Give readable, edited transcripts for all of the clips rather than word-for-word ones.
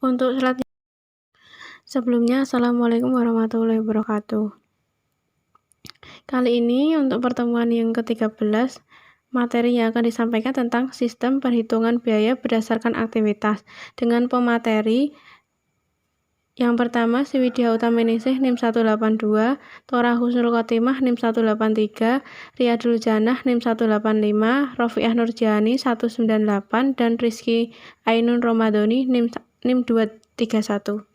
Untuk slide sebelumnya, Assalamualaikum warahmatullahi wabarakatuh. Kali ini untuk pertemuan yang ke-13, materi yang akan disampaikan tentang sistem perhitungan biaya berdasarkan aktivitas dengan pemateri yang pertama Sriwidya Utaminingsih NIM 182, Thora Husnul Khotimah NIM 183, Riyadul Janah NIM 185, Rofiah Nurjani 198, dan Rizky Ainun Romadhoni NIM 231.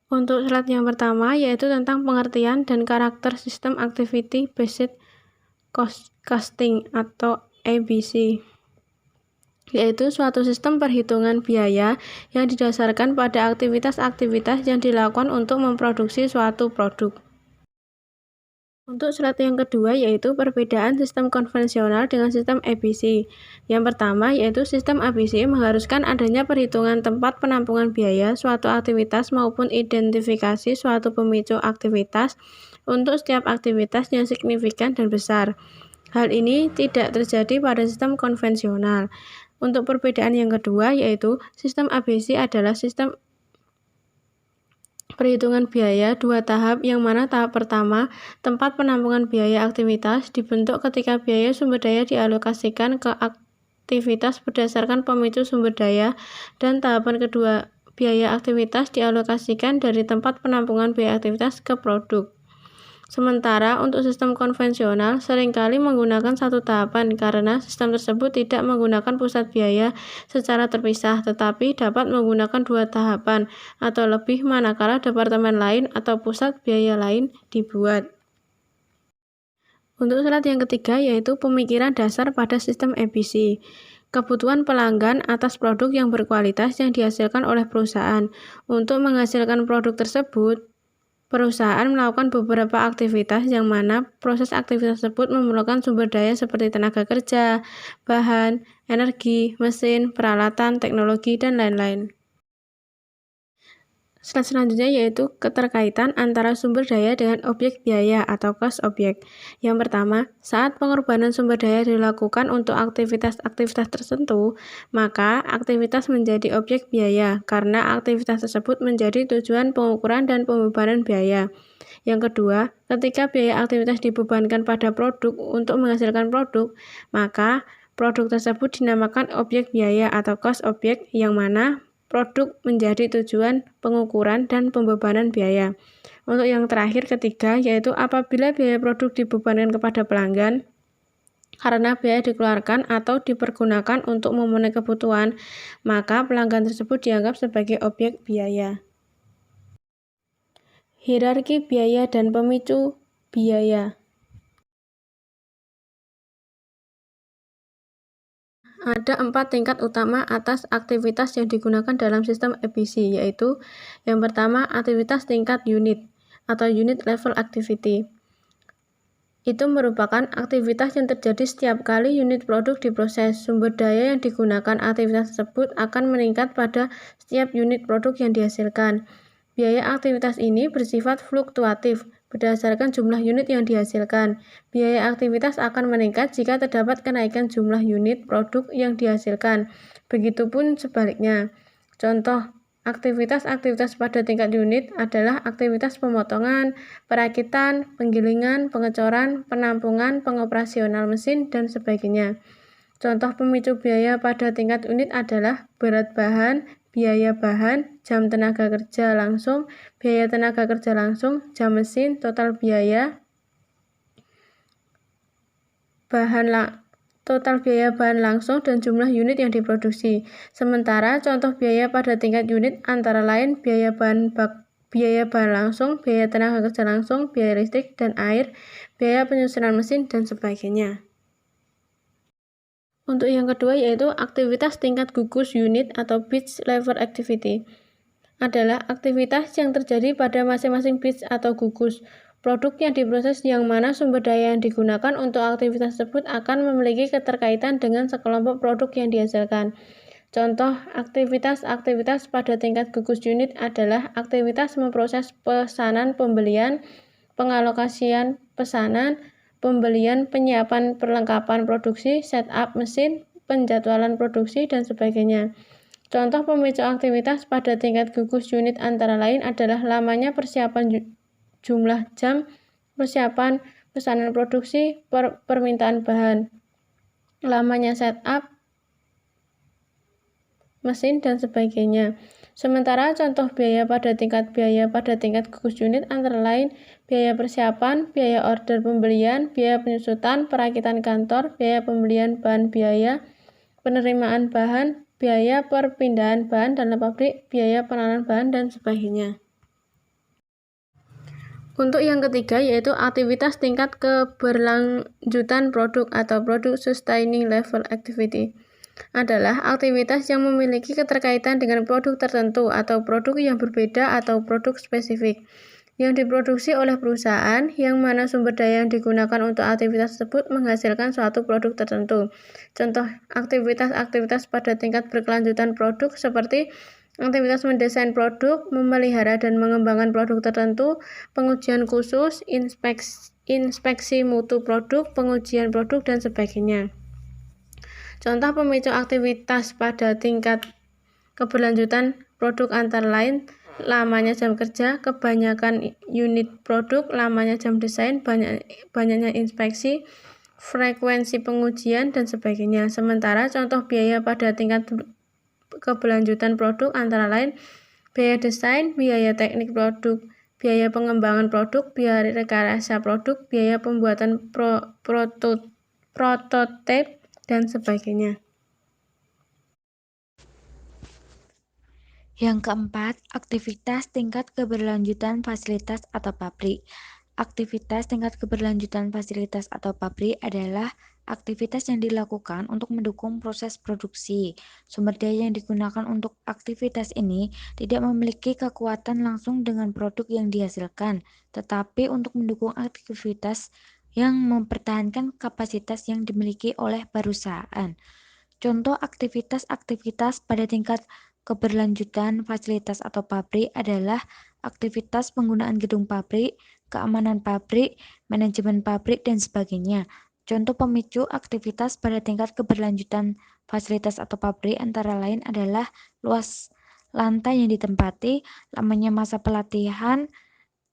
Untuk slide yang pertama yaitu tentang pengertian dan karakter sistem Activity Based Costing atau ABC, yaitu suatu sistem perhitungan biaya yang didasarkan pada aktivitas-aktivitas yang dilakukan untuk memproduksi suatu produk. Untuk slide yang kedua yaitu perbedaan sistem konvensional dengan sistem ABC. Yang pertama yaitu sistem ABC mengharuskan adanya perhitungan tempat penampungan biaya suatu aktivitas maupun identifikasi suatu pemicu aktivitas untuk setiap aktivitas yang signifikan dan besar. Hal ini tidak terjadi pada sistem konvensional. Untuk perbedaan yang kedua yaitu sistem ABC adalah sistem perhitungan biaya dua tahap yang mana tahap pertama, tempat penampungan biaya aktivitas dibentuk ketika biaya sumber daya dialokasikan ke aktivitas berdasarkan pemicu sumber daya, dan tahapan kedua, biaya aktivitas dialokasikan dari tempat penampungan biaya aktivitas ke produk. Sementara untuk sistem konvensional seringkali menggunakan satu tahapan karena sistem tersebut tidak menggunakan pusat biaya secara terpisah tetapi dapat menggunakan dua tahapan atau lebih manakala departemen lain atau pusat biaya lain dibuat. Untuk slide yang ketiga yaitu pemikiran dasar pada sistem ABC. Kebutuhan pelanggan atas produk yang berkualitas yang dihasilkan oleh perusahaan. Untuk menghasilkan produk tersebut, perusahaan melakukan beberapa aktivitas yang mana proses aktivitas tersebut memerlukan sumber daya seperti tenaga kerja, bahan, energi, mesin, peralatan, teknologi, dan lain-lain. Slide selanjutnya yaitu keterkaitan antara sumber daya dengan objek biaya atau cost objek. Yang pertama, saat pengorbanan sumber daya dilakukan untuk aktivitas-aktivitas tertentu, maka aktivitas menjadi objek biaya karena aktivitas tersebut menjadi tujuan pengukuran dan pembebanan biaya. Yang kedua, ketika biaya aktivitas dibebankan pada produk untuk menghasilkan produk, maka produk tersebut dinamakan objek biaya atau cost objek yang mana produk menjadi tujuan pengukuran dan pembebanan biaya. Untuk yang terakhir ketiga yaitu apabila biaya produk dibebankan kepada pelanggan karena biaya dikeluarkan atau dipergunakan untuk memenuhi kebutuhan, maka pelanggan tersebut dianggap sebagai objek biaya. Hierarki biaya dan pemicu biaya. Ada 4 tingkat utama atas aktivitas yang digunakan dalam sistem ABC, yaitu yang pertama aktivitas tingkat unit atau unit level activity. Itu merupakan aktivitas yang terjadi setiap kali unit produk diproses. Sumber daya yang digunakan aktivitas tersebut akan meningkat pada setiap unit produk yang dihasilkan. Biaya aktivitas ini bersifat fluktuatif berdasarkan jumlah unit yang dihasilkan. Biaya aktivitas akan meningkat jika terdapat kenaikan jumlah unit produk yang dihasilkan. Begitupun sebaliknya. Contoh, aktivitas-aktivitas pada tingkat unit adalah aktivitas pemotongan, perakitan, penggilingan, pengecoran, penampungan, pengoperasional mesin, dan sebagainya. Contoh pemicu biaya pada tingkat unit adalah berat bahan, biaya bahan, jam tenaga kerja langsung, biaya tenaga kerja langsung, jam mesin, total biaya bahan langsung, dan jumlah unit yang diproduksi. Sementara contoh biaya pada tingkat unit antara lain biaya bahan langsung, biaya tenaga kerja langsung, biaya listrik dan air, biaya penyusunan mesin, dan sebagainya. Untuk yang kedua yaitu aktivitas tingkat gugus unit atau batch level activity. Adalah aktivitas yang terjadi pada masing-masing batch atau gugus. Produk yang diproses yang mana sumber daya yang digunakan untuk aktivitas tersebut akan memiliki keterkaitan dengan sekelompok produk yang dihasilkan. Contoh aktivitas-aktivitas pada tingkat gugus unit adalah aktivitas memproses pesanan pembelian, pengalokasian pesanan, pembelian, penyiapan perlengkapan produksi, setup mesin, penjadwalan produksi, dan sebagainya. Contoh pemicu aktivitas pada tingkat gugus unit antara lain adalah lamanya persiapan jumlah jam persiapan pesanan produksi, permintaan bahan, lamanya setup mesin, dan sebagainya. Sementara contoh biaya pada tingkat gugus unit antara lain biaya persiapan, biaya order pembelian, biaya penyusutan, perakitan kantor, biaya pembelian bahan, biaya penerimaan bahan, biaya perpindahan bahan dalam pabrik, biaya penanaman bahan, dan sebagainya. Untuk yang ketiga yaitu aktivitas tingkat keberlanjutan produk atau Product Sustaining Level Activity adalah aktivitas yang memiliki keterkaitan dengan produk tertentu atau produk yang berbeda atau produk spesifik yang diproduksi oleh perusahaan yang mana sumber daya yang digunakan untuk aktivitas tersebut menghasilkan suatu produk tertentu. Contoh aktivitas pada tingkat berkelanjutan produk seperti aktivitas mendesain produk, memelihara dan mengembangkan produk tertentu, pengujian khusus, inspeksi mutu produk, pengujian produk, dan sebagainya. Contoh pemicu aktivitas pada tingkat keberlanjutan produk antara lain lamanya jam kerja, kebanyakan unit produk, lamanya jam desain, banyaknya inspeksi, frekuensi pengujian, dan sebagainya. Sementara contoh biaya pada tingkat keberlanjutan produk antara lain biaya desain, biaya teknik produk, biaya pengembangan produk, biaya rekayasa produk, biaya pembuatan prototipe, dan sebagainya. Yang keempat, aktivitas tingkat keberlanjutan fasilitas atau pabrik. Aktivitas tingkat keberlanjutan fasilitas atau pabrik adalah aktivitas yang dilakukan untuk mendukung proses produksi. Sumber daya yang digunakan untuk aktivitas ini tidak memiliki kekuatan langsung dengan produk yang dihasilkan, tetapi untuk mendukung aktivitas yang mempertahankan kapasitas yang dimiliki oleh perusahaan. Contoh aktivitas-aktivitas pada tingkat keberlanjutan fasilitas atau pabrik adalah aktivitas penggunaan gedung pabrik, keamanan pabrik, manajemen pabrik, dan sebagainya. Contoh pemicu aktivitas pada tingkat keberlanjutan fasilitas atau pabrik antara lain adalah luas lantai yang ditempati, lamanya masa pelatihan,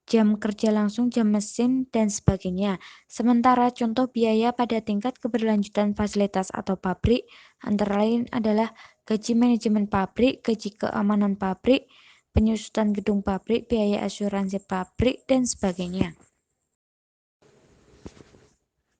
jam kerja langsung, jam mesin, dan sebagainya. Sementara contoh biaya pada tingkat keberlanjutan fasilitas atau pabrik antara lain adalah gaji manajemen pabrik, gaji keamanan pabrik, penyusutan gedung pabrik, biaya asuransi pabrik, dan sebagainya.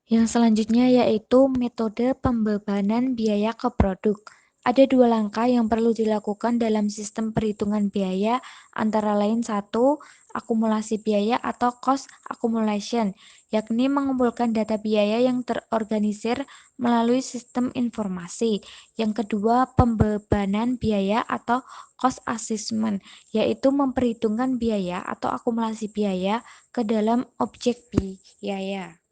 Yang selanjutnya yaitu metode pembebanan biaya ke produk. Ada dua langkah yang perlu dilakukan dalam sistem perhitungan biaya, antara lain satu, akumulasi biaya atau cost accumulation, yakni mengumpulkan data biaya yang terorganisir melalui sistem informasi. Yang kedua, pembebanan biaya atau cost assessment, yaitu memperhitungkan biaya atau akumulasi biaya ke dalam objek biaya.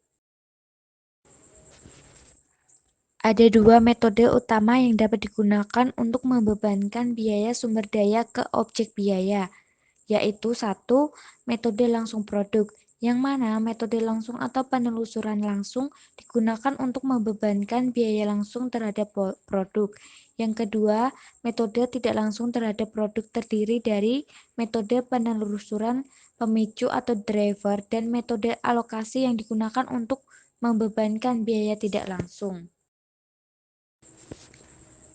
Ada dua metode utama yang dapat digunakan untuk membebankan biaya sumber daya ke objek biaya, yaitu satu, metode langsung produk, yang mana metode langsung atau penelusuran langsung digunakan untuk membebankan biaya langsung terhadap produk. Yang kedua, metode tidak langsung terhadap produk terdiri dari metode penelusuran pemicu atau driver dan metode alokasi yang digunakan untuk membebankan biaya tidak langsung.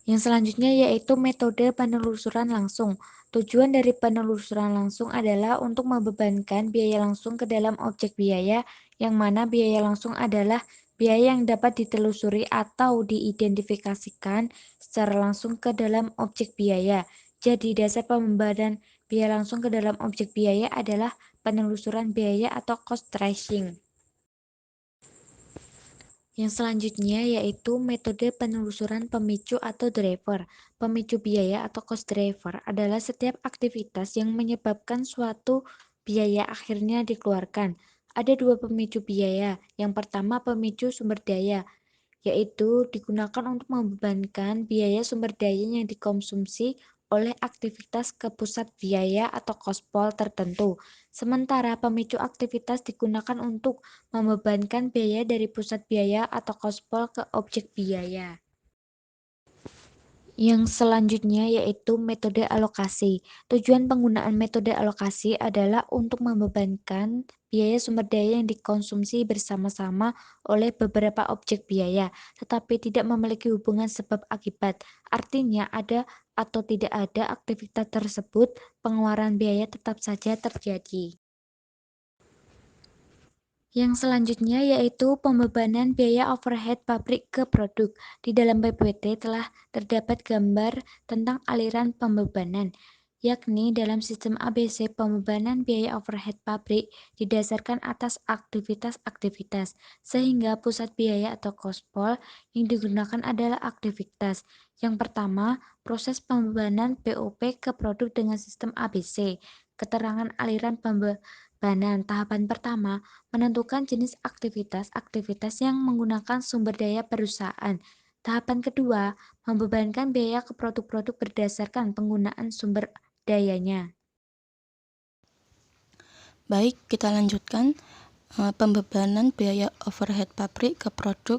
Yang selanjutnya yaitu metode penelusuran langsung. Tujuan dari penelusuran langsung adalah untuk membebankan biaya langsung ke dalam objek biaya, yang mana biaya langsung adalah biaya yang dapat ditelusuri atau diidentifikasikan secara langsung ke dalam objek biaya. Jadi dasar pembebanan biaya langsung ke dalam objek biaya adalah penelusuran biaya atau cost tracing. Yang selanjutnya yaitu metode penelusuran pemicu atau driver. Pemicu biaya atau cost driver adalah setiap aktivitas yang menyebabkan suatu biaya akhirnya dikeluarkan. Ada dua pemicu biaya. Yang pertama pemicu sumber daya, yaitu digunakan untuk membebankan biaya sumber daya yang dikonsumsi oleh aktivitas ke pusat biaya atau kospol tertentu. Sementara pemicu aktivitas digunakan untuk membebankan biaya dari pusat biaya atau kospol ke objek biaya. Yang selanjutnya yaitu metode alokasi. Tujuan penggunaan metode alokasi adalah untuk membebankan biaya sumber daya yang dikonsumsi bersama-sama oleh beberapa objek biaya, tetapi tidak memiliki hubungan sebab akibat. Artinya ada atau tidak ada aktivitas tersebut, pengeluaran biaya tetap saja terjadi. Yang selanjutnya yaitu pembebanan biaya overhead pabrik ke produk. Di dalam PPT telah terdapat gambar tentang aliran pembebanan, yakni dalam sistem ABC pembebanan biaya overhead pabrik didasarkan atas aktivitas-aktivitas, sehingga pusat biaya atau cost-pol yang digunakan adalah aktivitas. Yang pertama, proses pembebanan BOP ke produk dengan sistem ABC. Keterangan aliran pembebanan tahapan pertama menentukan jenis aktivitas yang menggunakan sumber daya perusahaan. Tahapan kedua, membebankan biaya ke produk-produk berdasarkan penggunaan sumber dayanya. Baik, kita lanjutkan pembebanan biaya overhead pabrik ke produk.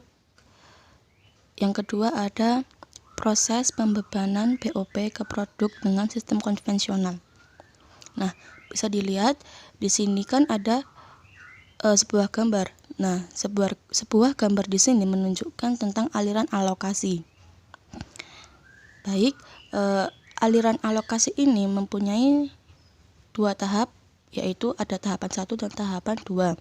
Yang kedua ada proses pembebanan BOP ke produk dengan sistem konvensional. Nah, bisa dilihat di sini kan ada sebuah gambar. Nah, sebuah gambar di sini menunjukkan tentang aliran alokasi. Baik, aliran alokasi ini mempunyai dua tahap, yaitu ada tahapan 1 dan tahapan 2.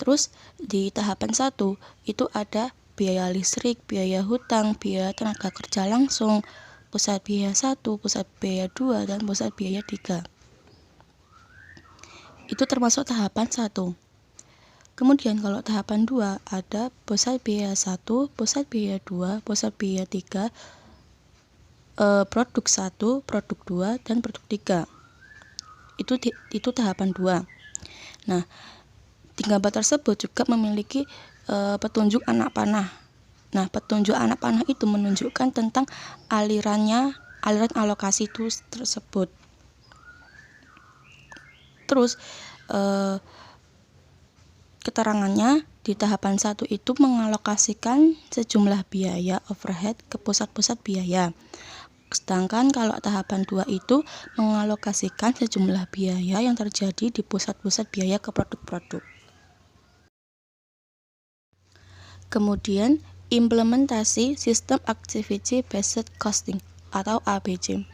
Terus di tahapan 1 itu ada biaya listrik, biaya hutang, biaya tenaga kerja langsung, pusat biaya 1, pusat biaya 2, dan pusat biaya 3. Itu termasuk tahapan 1. Kemudian kalau tahapan 2 ada pusat biaya 1, pusat biaya 2, pusat biaya 3, produk 1, produk 2, dan produk 3. Itu tahapan 2. Nah, di gambar tersebut juga memiliki petunjuk anak panah. Nah, petunjuk anak panah itu menunjukkan tentang aliran alokasi itu tersebut. Terus keterangannya di tahapan 1 itu mengalokasikan sejumlah biaya overhead ke pusat-pusat biaya. Sedangkan kalau tahapan 2 itu mengalokasikan sejumlah biaya yang terjadi di pusat-pusat biaya ke produk-produk. Kemudian implementasi System Activity Based Costing atau ABC.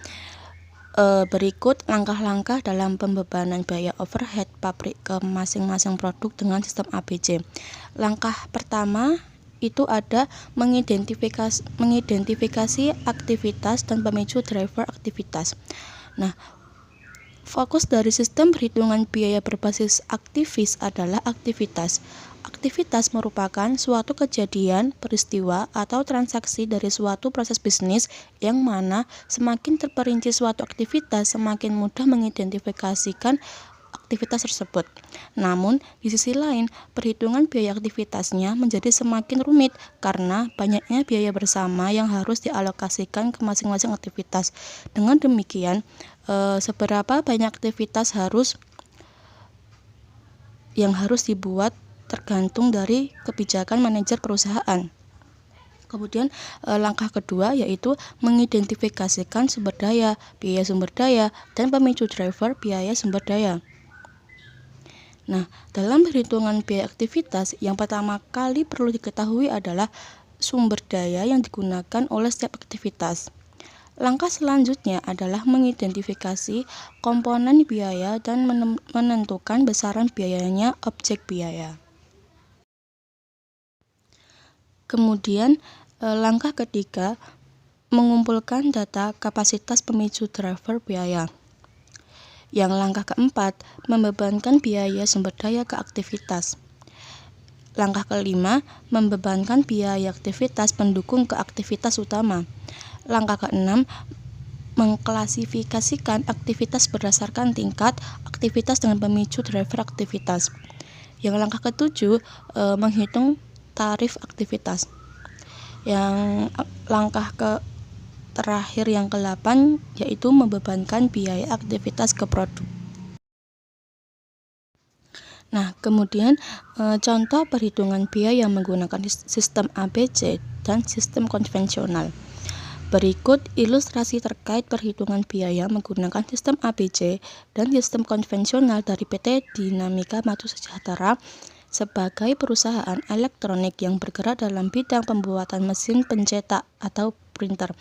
Berikut langkah-langkah dalam pembebanan biaya overhead pabrik ke masing-masing produk dengan sistem ABC. Langkah pertama itu ada mengidentifikasi aktivitas dan pemicu driver aktivitas. Nah, fokus dari sistem perhitungan biaya berbasis aktivis adalah aktivitas. Aktivitas merupakan suatu kejadian, peristiwa, atau transaksi dari suatu proses bisnis yang mana semakin terperinci suatu aktivitas, semakin mudah mengidentifikasikan aktivitas tersebut. Namun, di sisi lain, perhitungan biaya aktivitasnya menjadi semakin rumit karena banyaknya biaya bersama yang harus dialokasikan ke masing-masing aktivitas. Dengan demikian, seberapa banyak aktivitas yang harus dibuat tergantung dari kebijakan manajer perusahaan. Kemudian langkah kedua yaitu mengidentifikasikan sumber daya, biaya sumber daya, dan pemicu driver biaya sumber daya. Nah, dalam perhitungan biaya aktivitas, yang pertama kali perlu diketahui adalah sumber daya yang digunakan oleh setiap aktivitas. Langkah selanjutnya adalah mengidentifikasi komponen biaya dan menentukan besaran biayanya objek biaya. Kemudian langkah ketiga, mengumpulkan data kapasitas pemicu driver biaya. Yang langkah keempat, membebankan biaya sumber daya ke aktivitas. Langkah kelima, membebankan biaya aktivitas pendukung ke aktivitas utama. Langkah keenam, mengklasifikasikan aktivitas berdasarkan tingkat aktivitas dengan pemicu driver aktivitas. Yang langkah ketujuh, menghitung tarif aktivitas. Yang langkah terakhir yang ke-8 yaitu membebankan biaya aktivitas ke produk. Nah, kemudian contoh perhitungan biaya yang menggunakan sistem ABC dan sistem konvensional. Berikut ilustrasi terkait perhitungan biaya menggunakan sistem ABC dan sistem konvensional dari PT Dinamika Maju Sejahtera sebagai perusahaan elektronik yang bergerak dalam bidang pembuatan mesin pencetak atau printer.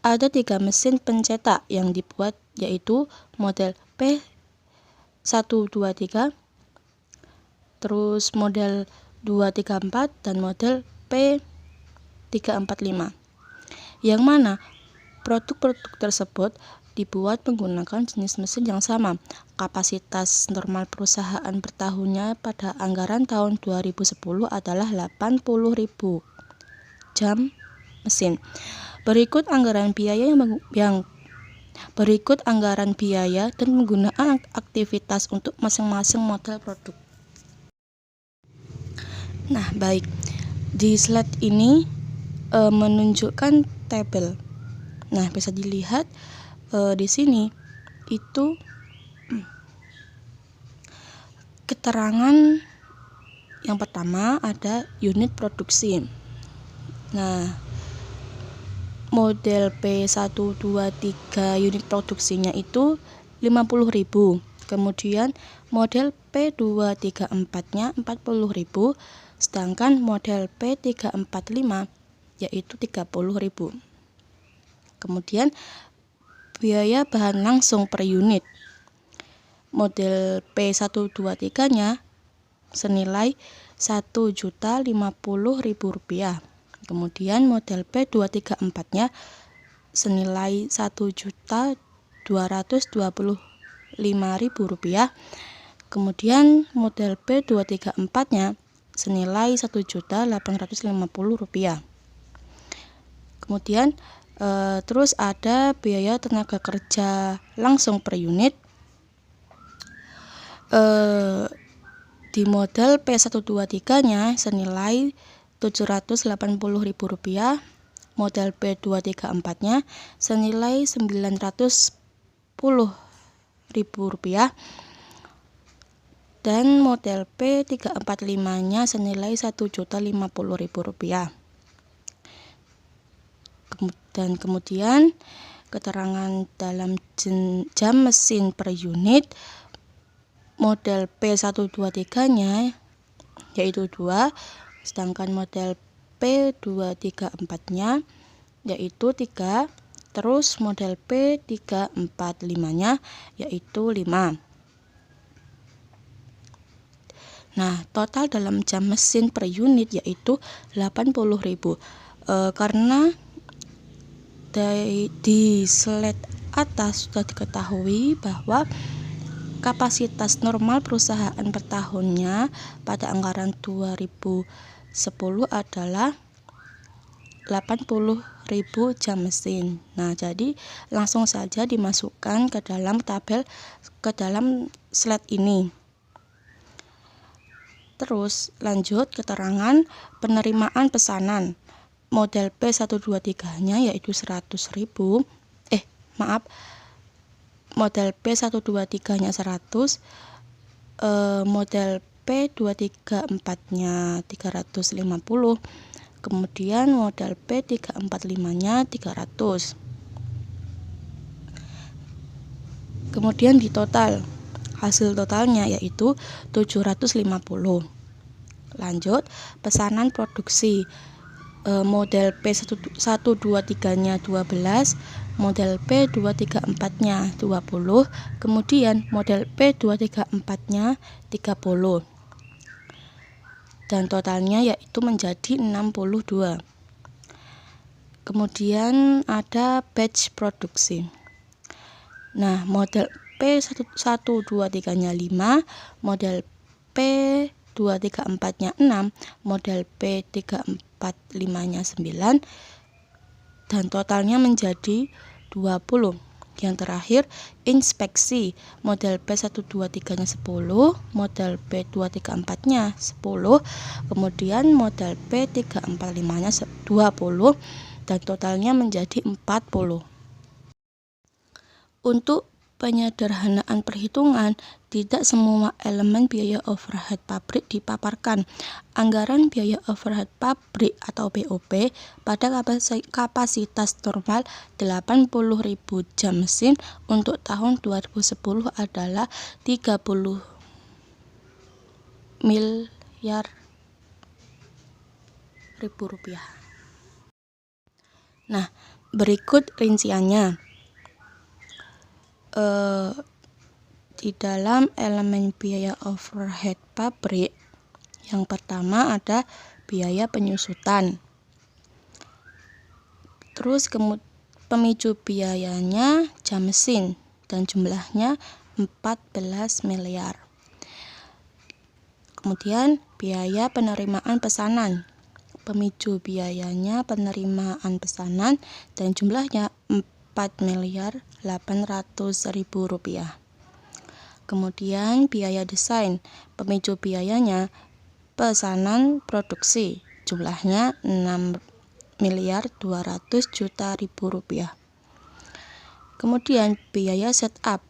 Ada 3 mesin pencetak yang dibuat, yaitu model P123, terus model 234 dan model P345. Yang mana produk-produk tersebut dibuat menggunakan jenis mesin yang sama. Kapasitas normal perusahaan per tahunnya pada anggaran tahun 2010 adalah 80.000 jam mesin. Berikut anggaran biaya dan penggunaan aktivitas untuk masing-masing model produk. Nah, baik. Di slide ini menunjukkan tabel. Nah, bisa dilihat di sini itu keterangan yang pertama ada unit produksi. Nah, model P123 unit produksinya itu 50.000. Kemudian model P234-nya 40.000, sedangkan model P345 yaitu 30.000. Kemudian biaya bahan langsung per unit. Model P123-nya senilai Rp1.050.000. Kemudian model P234-nya senilai Rp1.225.000. Kemudian model P234-nya senilai Rp1.850.000. Kemudian terus ada biaya tenaga kerja langsung per unit. Di model P123-nya senilai Rp780.000, model P234-nya senilai Rp910.000, dan model P345-nya senilai Rp1.050.000. Dan kemudian keterangan dalam jam mesin per unit. Model P123-nya yaitu 2, sedangkan model P234-nya yaitu 3, terus model P345-nya yaitu 5. Nah, total dalam jam mesin per unit yaitu 80.000. Karena di slide atas sudah diketahui bahwa kapasitas normal perusahaan per tahunnya pada anggaran 2010 adalah 80.000 jam mesin. Nah, jadi langsung saja dimasukkan ke dalam tabel, ke dalam slide ini. Terus lanjut keterangan penerimaan pesanan. Model P123-nya yaitu 100.000. Model P123-nya 100, model P234-nya 350, kemudian model P345-nya 300. Kemudian di total, hasil totalnya yaitu 750. Lanjut, pesanan produksi. Model P123-nya 12, model P234-nya 20, kemudian model P234-nya 30. Dan totalnya yaitu menjadi 62. Kemudian ada batch produksi. Nah, model P123-nya 5, model P234-nya 6, model P345-nya 9, dan totalnya menjadi 20. Yang terakhir, inspeksi. Model P123-nya 10, model P234-nya 10, kemudian model P345-nya 20, dan totalnya menjadi 40. Untuk penyederhanaan perhitungan, tidak semua elemen biaya overhead pabrik dipaparkan. Anggaran biaya overhead pabrik atau BOP pada kapasitas normal 80.000 jam mesin untuk tahun 2010 adalah 30 miliar rupiah. Nah, berikut rinciannya. Di dalam elemen biaya overhead pabrik, yang pertama ada biaya penyusutan. Terus pemicu biayanya jam mesin dan jumlahnya 14 miliar. Kemudian biaya penerimaan pesanan. Pemicu biayanya penerimaan pesanan dan jumlahnya 4.800.000 rupiah. Kemudian biaya desain, pemicu biayanya pesanan produksi, jumlahnya 6.200.000 rupiah. Kemudian biaya setup,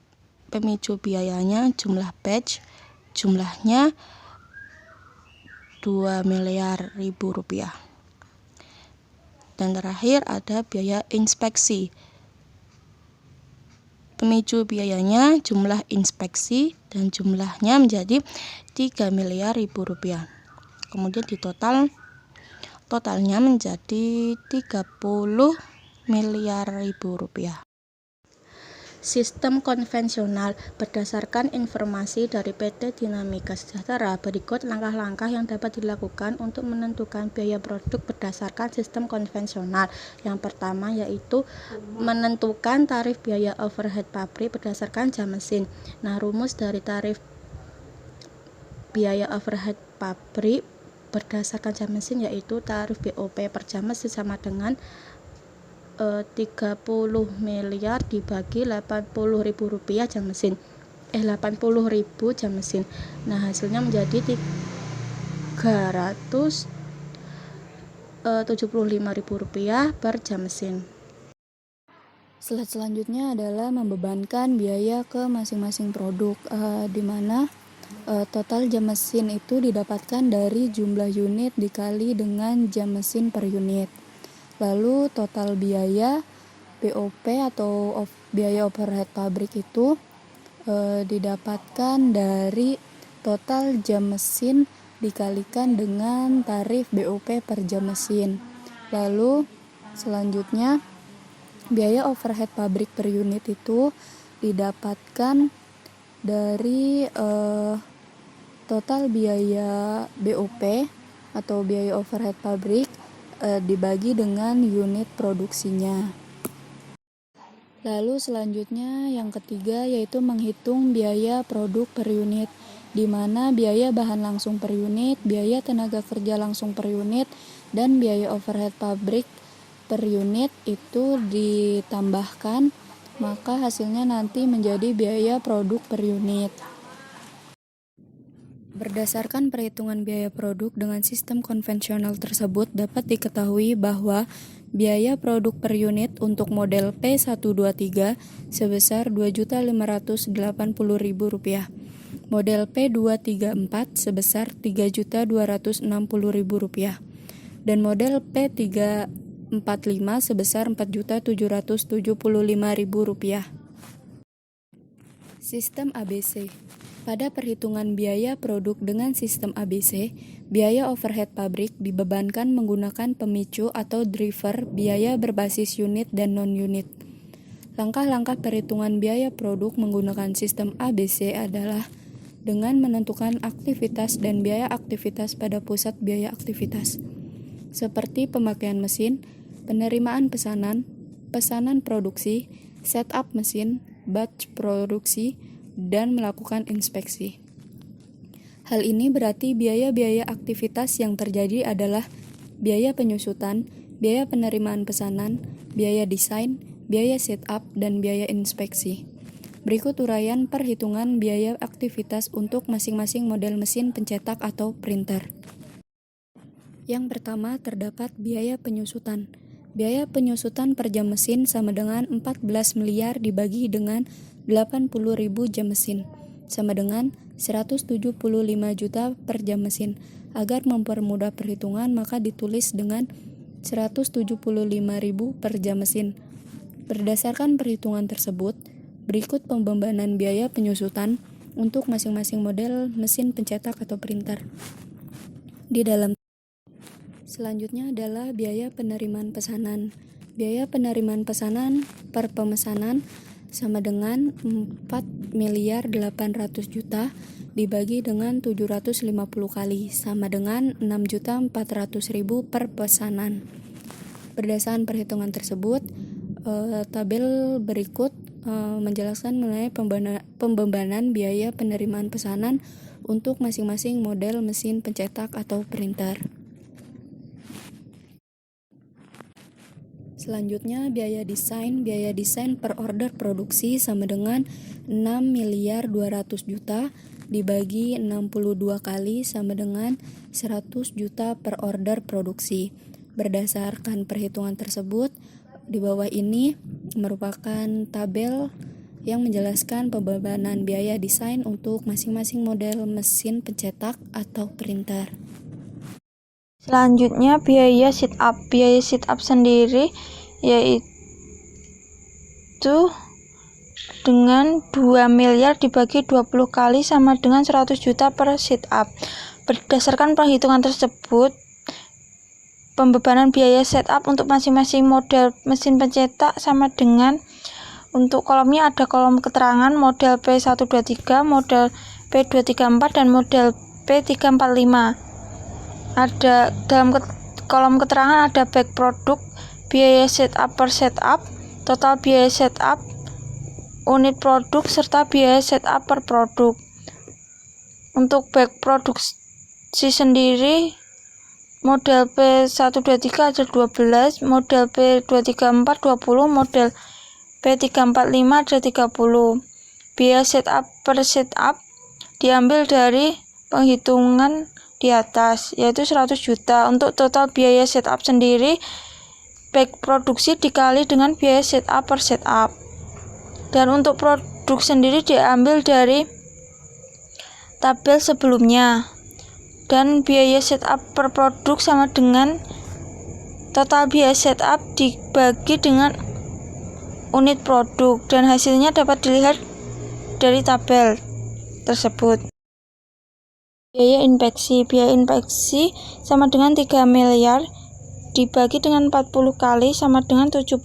pemicu biayanya jumlah batch, jumlahnya 2 miliar rupiah. Dan terakhir ada biaya inspeksi. Pemicu biayanya jumlah inspeksi dan jumlahnya menjadi 3 miliar rupiah. Kemudian totalnya menjadi 30 miliar rupiah. Sistem konvensional. Berdasarkan informasi dari PT Dinamika Sejahtera, berikut langkah-langkah yang dapat dilakukan untuk menentukan biaya produk berdasarkan sistem konvensional. Yang pertama yaitu menentukan tarif biaya overhead pabrik berdasarkan jam mesin. Nah, rumus dari tarif biaya overhead pabrik berdasarkan jam mesin yaitu tarif BOP per jam mesin sama dengan 30 miliar dibagi 80.000 rupiah jam mesin 80.000 jam mesin. Nah, hasilnya menjadi 375.000 rupiah per jam mesin. Slide selanjutnya adalah membebankan biaya ke masing-masing produk, di mana total jam mesin itu didapatkan dari jumlah unit dikali dengan jam mesin per unit. Lalu total biaya BOP atau biaya overhead pabrik itu didapatkan dari total jam mesin dikalikan dengan tarif BOP per jam mesin. Lalu selanjutnya biaya overhead pabrik per unit itu didapatkan dari total biaya BOP atau biaya overhead pabrik dibagi dengan unit produksinya. Lalu selanjutnya yang ketiga yaitu menghitung biaya produk per unit, di mana biaya bahan langsung per unit, biaya tenaga kerja langsung per unit, dan biaya overhead pabrik per unit itu ditambahkan, maka hasilnya nanti menjadi biaya produk per unit. Berdasarkan perhitungan biaya produk dengan sistem konvensional tersebut, dapat diketahui bahwa biaya produk per unit untuk model P123 sebesar Rp2.580.000, model P234 sebesar Rp3.260.000, dan model P345 sebesar Rp4.775.000. Sistem ABC. Pada perhitungan biaya produk dengan sistem ABC, biaya overhead pabrik dibebankan menggunakan pemicu atau driver biaya berbasis unit dan non-unit. Langkah-langkah perhitungan biaya produk menggunakan sistem ABC adalah dengan menentukan aktivitas dan biaya aktivitas pada pusat biaya aktivitas, seperti pemakaian mesin, penerimaan pesanan, pesanan produksi, setup mesin, batch produksi, dan melakukan inspeksi. Hal ini berarti biaya-biaya aktivitas yang terjadi adalah biaya penyusutan, biaya penerimaan pesanan, biaya desain, biaya setup, dan biaya inspeksi. Berikut uraian perhitungan biaya aktivitas untuk masing-masing model mesin pencetak atau printer. Yang pertama terdapat biaya penyusutan. Biaya penyusutan per jam mesin sama dengan 14 miliar dibagi dengan 80.000 jam mesin, sama dengan 175 juta per jam mesin. Agar mempermudah perhitungan, maka ditulis dengan 175.000 per jam mesin. Berdasarkan perhitungan tersebut, berikut pembebanan biaya penyusutan untuk masing-masing model mesin pencetak atau printer. Selanjutnya adalah biaya penerimaan pesanan. Biaya penerimaan pesanan per pemesanan sama dengan 4.800.000.000 dibagi dengan 750 kali, sama dengan 6.400.000 per pesanan. Berdasarkan perhitungan tersebut, tabel berikut menjelaskan mengenai pembebanan biaya penerimaan pesanan untuk masing-masing model mesin pencetak atau printer. Selanjutnya, biaya desain. Biaya desain per order produksi sama dengan 6.200.000.000 dibagi 62 kali, sama dengan 100 juta per order produksi. Berdasarkan perhitungan tersebut, di bawah ini merupakan tabel yang menjelaskan pembebanan biaya desain untuk masing-masing model mesin pencetak atau printer. Selanjutnya, biaya sit-up. Biaya sit-up sendiri yaitu dengan 2 miliar dibagi 20 kali sama dengan 100 juta per sit-up. Berdasarkan perhitungan tersebut, pembebanan biaya setup untuk masing-masing model mesin pencetak sama dengan, untuk kolomnya ada kolom keterangan model P123, model P234, dan model P345. Ada dalam kolom keterangan ada back produk, biaya setup per setup, total biaya setup, unit produk, serta biaya setup per produk. Untuk back produksi sendiri, model P123 ada 12, model P234 20, model P345 ada 30. Biaya setup per setup diambil dari penghitungan di atas, yaitu 100 juta. Untuk total biaya setup sendiri, back produksi dikali dengan biaya setup per setup. Dan untuk produk sendiri diambil dari tabel sebelumnya. Dan biaya setup per produk sama dengan total biaya setup dibagi dengan unit produk, dan hasilnya dapat dilihat dari tabel tersebut. Biaya inspeksi. Biaya inspeksi sama dengan 3 miliar dibagi dengan 40 kali sama dengan 75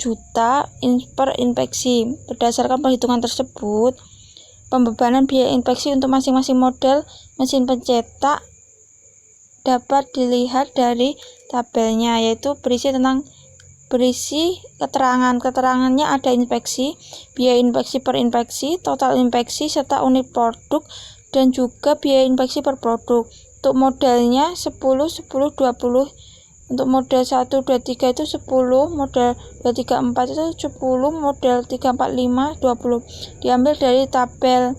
juta per inspeksi. Berdasarkan perhitungan tersebut, pembebanan biaya inspeksi untuk masing-masing model mesin pencetak dapat dilihat dari tabelnya, yaitu berisi keterangan. Keterangannya ada inspeksi, biaya inspeksi per inspeksi, total inspeksi, serta unit produk, dan juga biaya inspeksi per produk. Untuk modelnya 10, 10, 20. Untuk model 1, 2, 3 itu 10, model 2, 3, 4 itu 10, model 3, 4, 5, 20. Diambil dari tabel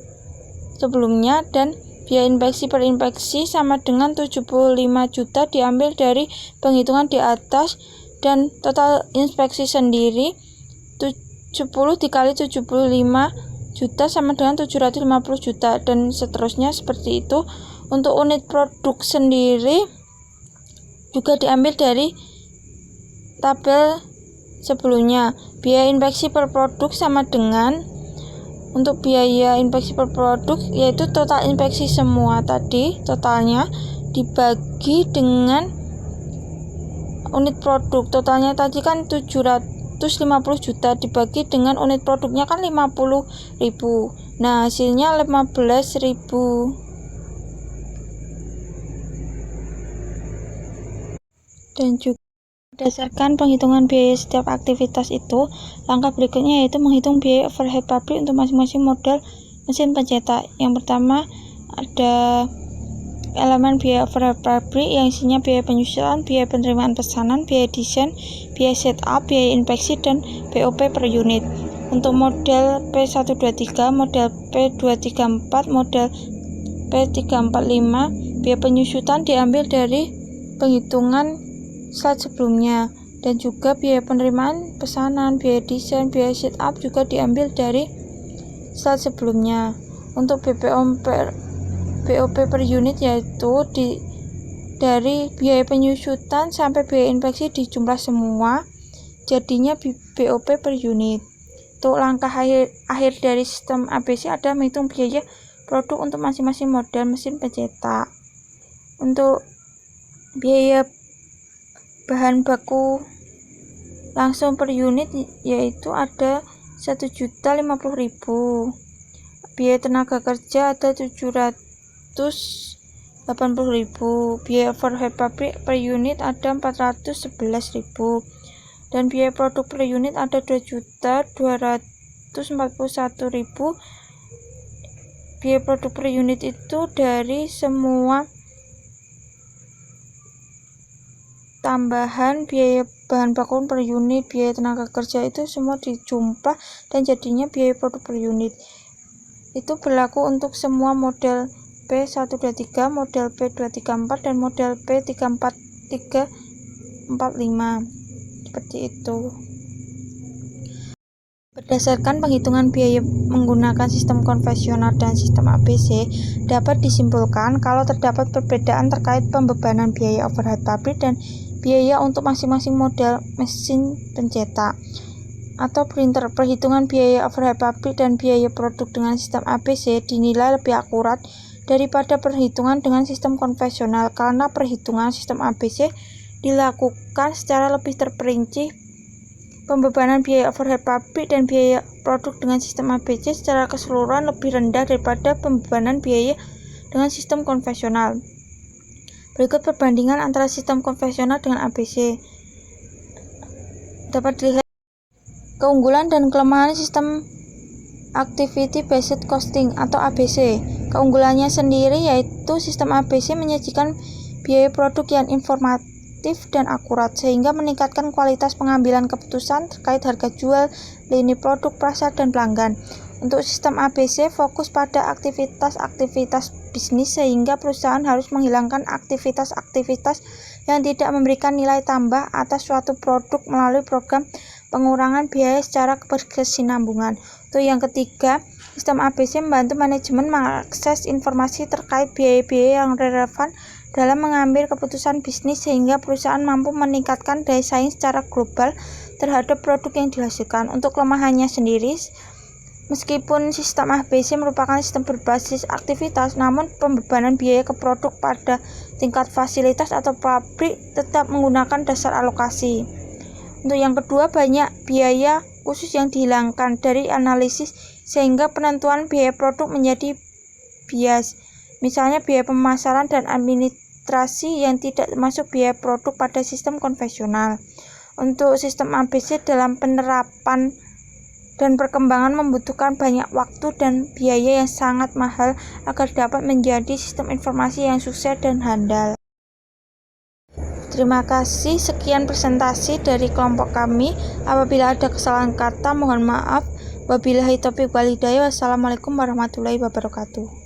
sebelumnya, dan biaya inspeksi per inspeksi sama dengan 75 juta diambil dari penghitungan di atas, dan total inspeksi sendiri 10 dikali 75 juta sama dengan 750 juta, dan seterusnya seperti itu. Untuk unit produk sendiri juga diambil dari tabel sebelumnya. Biaya inspeksi per produk sama dengan, untuk biaya inspeksi per produk yaitu total inspeksi semua tadi, totalnya dibagi dengan unit produk. Totalnya tadi kan 750 juta dibagi dengan unit produknya kan 50.000. Nah, hasilnya 15.000. Dan juga berdasarkan penghitungan biaya setiap aktivitas itu, langkah berikutnya yaitu menghitung biaya overhead pabrik untuk masing-masing model mesin pencetak. Yang pertama ada elemen biaya overhead pabrik yang isinya biaya penyusutan, biaya penerimaan pesanan, biaya desain, biaya setup, biaya inspeksi, dan BOP per unit. Untuk model P123, model P234, model P345, biaya penyusutan diambil dari penghitungan slide sebelumnya, Dan juga biaya penerimaan pesanan, biaya desain, biaya setup juga diambil dari slide sebelumnya. Untuk BOP per unit yaitu dari biaya penyusutan sampai biaya inspeksi dijumlah semua, jadinya BOP per unit. Untuk langkah akhir dari sistem ABC adalah menghitung biaya produk untuk masing-masing model mesin pencetak. Untuk biaya bahan baku langsung per unit yaitu ada 1.050.000. Biaya tenaga kerja ada 780.000. Biaya overhead pabrik per unit ada 411.000. Dan biaya produk per unit ada 2.241.000. Biaya produk per unit itu dari semua tambahan biaya bahan baku per unit, biaya tenaga kerja itu semua dijumlah dan jadinya biaya produk per unit. Itu berlaku untuk semua model P123, model P234, dan model P34345. Seperti itu. Berdasarkan penghitungan biaya menggunakan sistem konvensional dan sistem ABC, dapat disimpulkan kalau terdapat perbedaan terkait pembebanan biaya overhead pabrik dan biaya untuk masing-masing model mesin pencetak atau printer. Perhitungan biaya overhead pabrik dan biaya produk dengan sistem ABC dinilai lebih akurat daripada perhitungan dengan sistem konvensional karena perhitungan sistem ABC dilakukan secara lebih terperinci. Pembebanan biaya overhead pabrik dan biaya produk dengan sistem ABC secara keseluruhan lebih rendah daripada pembebanan biaya dengan sistem konvensional. Berikut perbandingan antara sistem konvensional dengan ABC. Dapat dilihat keunggulan dan kelemahan sistem Activity Based Costing atau ABC. Keunggulannya sendiri yaitu sistem ABC menyajikan biaya produk yang informatif dan akurat sehingga meningkatkan kualitas pengambilan keputusan terkait harga jual, lini produk, pasar, dan pelanggan. Untuk sistem ABC fokus pada aktivitas-aktivitas bisnis sehingga perusahaan harus menghilangkan aktivitas-aktivitas yang tidak memberikan nilai tambah atas suatu produk melalui program pengurangan biaya secara berkesinambungan. Untuk yang ketiga, sistem ABC membantu manajemen mengakses informasi terkait biaya-biaya yang relevan dalam mengambil keputusan bisnis sehingga perusahaan mampu meningkatkan daya saing secara global terhadap produk yang dihasilkan. Untuk kelemahannya sendiri, meskipun sistem ABC merupakan sistem berbasis aktivitas, namun pembebanan biaya ke produk pada tingkat fasilitas atau pabrik tetap menggunakan dasar alokasi. Untuk yang kedua, banyak biaya khusus yang dihilangkan dari analisis sehingga penentuan biaya produk menjadi bias. Misalnya biaya pemasaran dan administrasi yang tidak termasuk biaya produk pada sistem konvensional. Untuk sistem ABC dalam penerapan dan perkembangan membutuhkan banyak waktu dan biaya yang sangat mahal agar dapat menjadi sistem informasi yang sukses dan handal. Terima kasih, sekian presentasi dari kelompok kami. Apabila ada kesalahan kata, mohon maaf. Wabillahi taufiq wal hidayah. Wassalamualaikum warahmatullahi wabarakatuh.